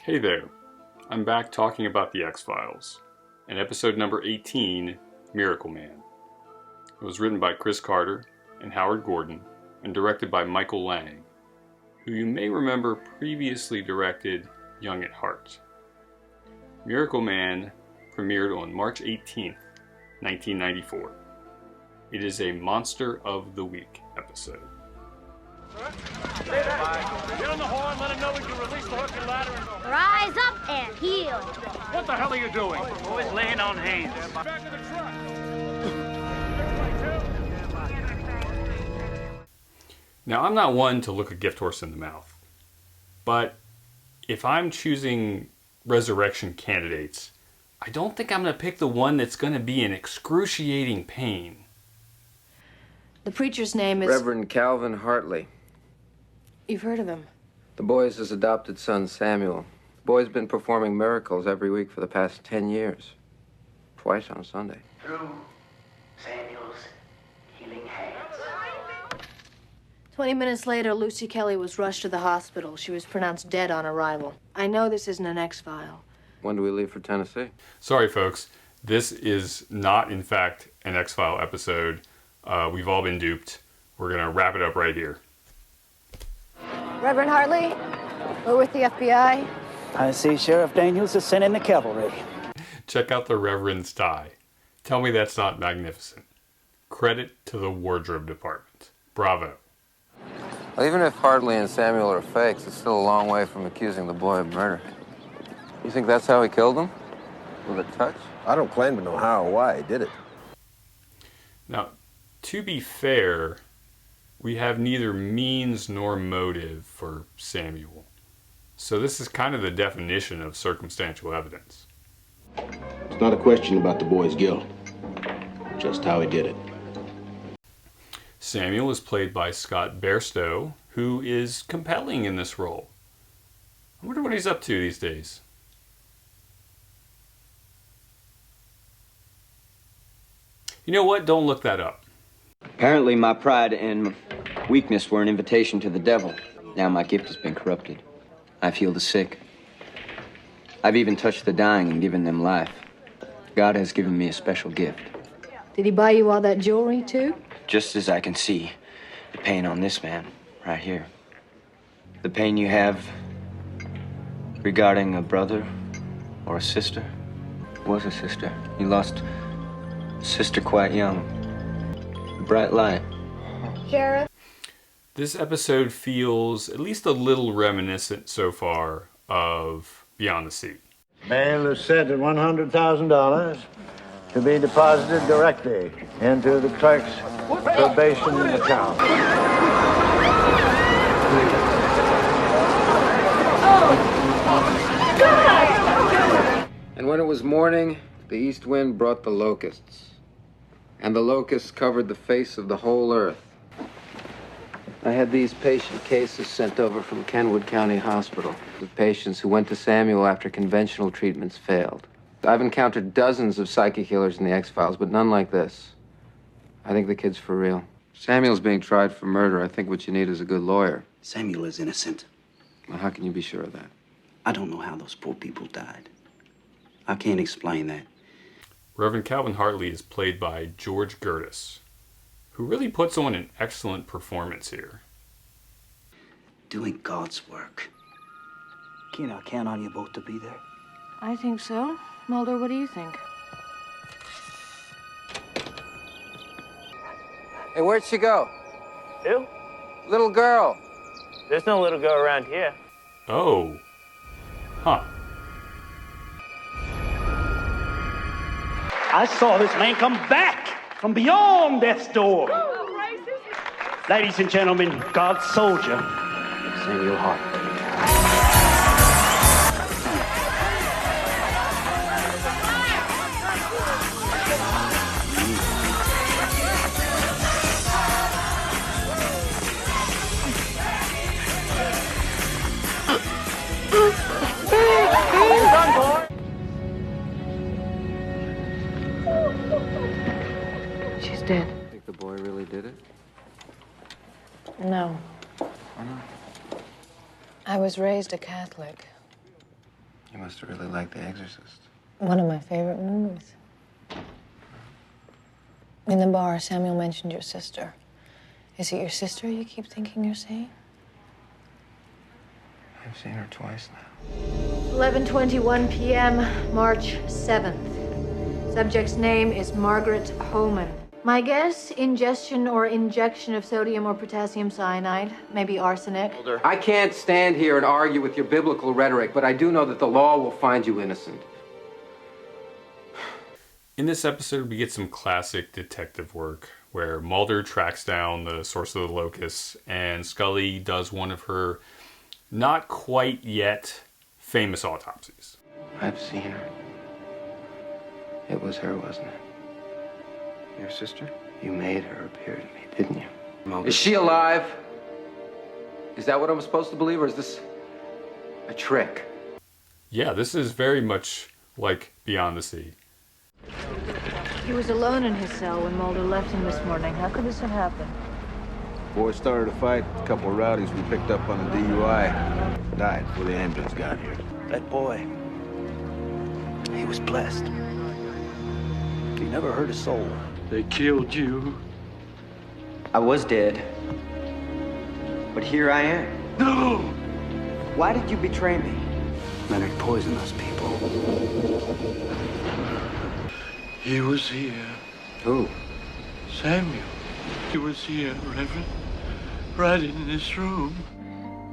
Hey there, I'm back talking about the X-Files, and episode number 18, Miracle Man. It was written by Chris Carter and Howard Gordon, and directed by Michael Lang, who you may remember previously directed Young at Heart. Miracle Man premiered on March 18th, 1994. It is a Monster of the Week episode. Get on the horn, let him know we can release the hook and ladder and... Rise up and heel. What the hell are you doing? Always laying on hands. Back of the truck. Now, I'm not one to look a gift horse in the mouth, but if I'm choosing resurrection candidates, I don't think I'm going to pick the one that's going to be in excruciating pain. The preacher's name is... Reverend Calvin Hartley. You've heard of him? The boy's his adopted son, Samuel. The boy's been performing miracles every week for the past 10 years. Twice on Sunday. Through Samuel's healing hands. 20 minutes later, Lucy Kelly was rushed to the hospital. She was pronounced dead on arrival. I know this isn't an X-File. When do we leave for Tennessee? Sorry, folks. This is not, in fact, an X-File episode. We've all been duped. We're going to wrap it up right here. Reverend Hartley, we're with the FBI. I see Sheriff Daniels is sending the cavalry. Check out the Reverend's tie. Tell me that's not magnificent. Credit to the wardrobe department. Bravo. Well, even if Hartley and Samuel are fakes, it's still a long way from accusing the boy of murder. You think that's how he killed him? With a touch? I don't claim to know how or why he did it. Now, to be fair, we have neither means nor motive for Samuel. So this is kind of the definition of circumstantial evidence. It's not a question about the boy's guilt, just how he did it. Samuel is played by Scott Bairstow, who is compelling in this role. I wonder what he's up to these days. You know what? Don't look that up. Apparently my pride and weakness were an invitation to the devil. Now my gift has been corrupted. I've healed the sick. I've even touched the dying and given them life. God has given me a special gift. Did he buy you all that jewelry, too? Just as I can see the pain on this man, right here. The pain you have regarding a brother or a sister. Was a sister. You lost a sister quite young. A bright light. Sheriff. This episode feels at least a little reminiscent so far of Beyond the Sea. Bail is set at $100,000 to be deposited directly into the clerk's probation account. And when it was morning, the east wind brought the locusts. And the locusts covered the face of the whole earth. I had these patient cases sent over from Kenwood County Hospital. The patients who went to Samuel after conventional treatments failed. I've encountered dozens of psychic healers in the X-Files, but none like this. I think the kid's for real. Samuel's being tried for murder. I think what you need is a good lawyer. Samuel is innocent. Well, how can you be sure of that? I don't know how those poor people died. I can't explain that. Reverend Calvin Hartley is played by George Gertis, who really puts on an excellent performance here. Doing God's work. Can I count on you both to be there? I think so. Mulder, what do you think? Hey, where'd she go? Who? Little girl. There's no little girl around here. Oh. Huh. I saw this man come back from beyond death's door. Ladies and gentlemen, God's soldier, Samuel Hartley. She's dead. Think the boy really did it? No. Why not? I was raised a Catholic. You must have really liked The Exorcist. One of my favorite movies. In the bar, Samuel mentioned your sister. Is it your sister you keep thinking you're seeing? I've seen her twice now. 11:21 p.m., March 7th. Subject's name is Margaret Homan. My guess, ingestion or injection of sodium or potassium cyanide, maybe arsenic. I can't stand here and argue with your biblical rhetoric, but I do know that the law will find you innocent. In this episode, we get some classic detective work where Mulder tracks down the source of the locusts and Scully does one of her not quite yet famous autopsies. I've seen her. It was her, wasn't it? Your sister? You made her appear to me, didn't you? Mulder. Is she alive? Is that what I'm supposed to believe, or is this a trick? Yeah, this is very much like Beyond the Sea. He was alone in his cell when Mulder left him this morning. How could this have happened? Boys started a fight. A couple of rowdies we picked up on a DUI died before the ambulance got here. That boy, he was blessed. He never hurt a soul. They killed you. I was dead. But here I am. No! Why did you betray me? Men are poisonous people. He was here. Who? Samuel. He was here, Reverend. Right in this room.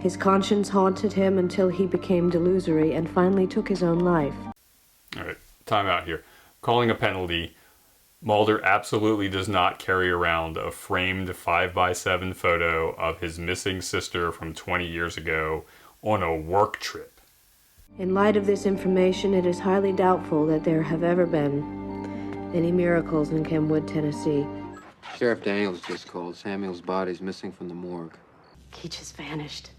His conscience haunted him until he became delusory and finally took his own life. All right, time out here. Calling a penalty. Mulder absolutely does not carry around a framed 5x7 photo of his missing sister from 20 years ago on a work trip. In light of this information, it is highly doubtful that there have ever been any miracles in Kenwood, Tennessee. Sheriff Daniels just called. Samuel's body's missing from the morgue. He just vanished.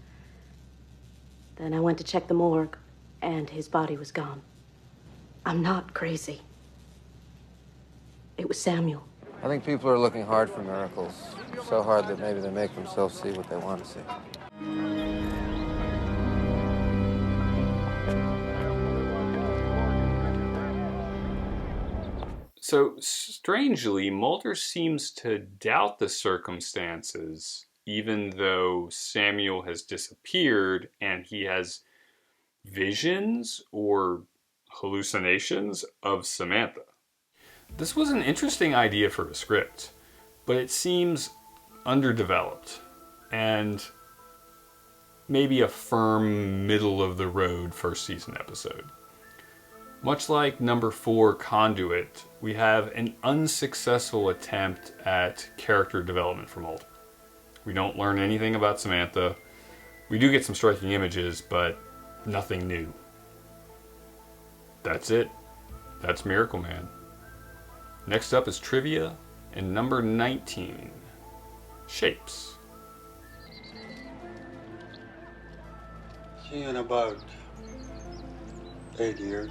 Then I went to check the morgue, and his body was gone. I'm not crazy. It was Samuel. I think people are looking hard for miracles. So hard that maybe they make themselves see what they want to see. So, strangely, Mulder seems to doubt the circumstances, even though Samuel has disappeared and he has visions or hallucinations of Samantha. This was an interesting idea for a script, but it seems underdeveloped and maybe a firm middle-of-the-road first season episode. Much like number 4, Conduit, we have an unsuccessful attempt at character development for Mulder. We don't learn anything about Samantha. We do get some striking images, but nothing new. That's it. That's Miracle Man. Next up is trivia and number 19, Shapes. See you in about 8 years.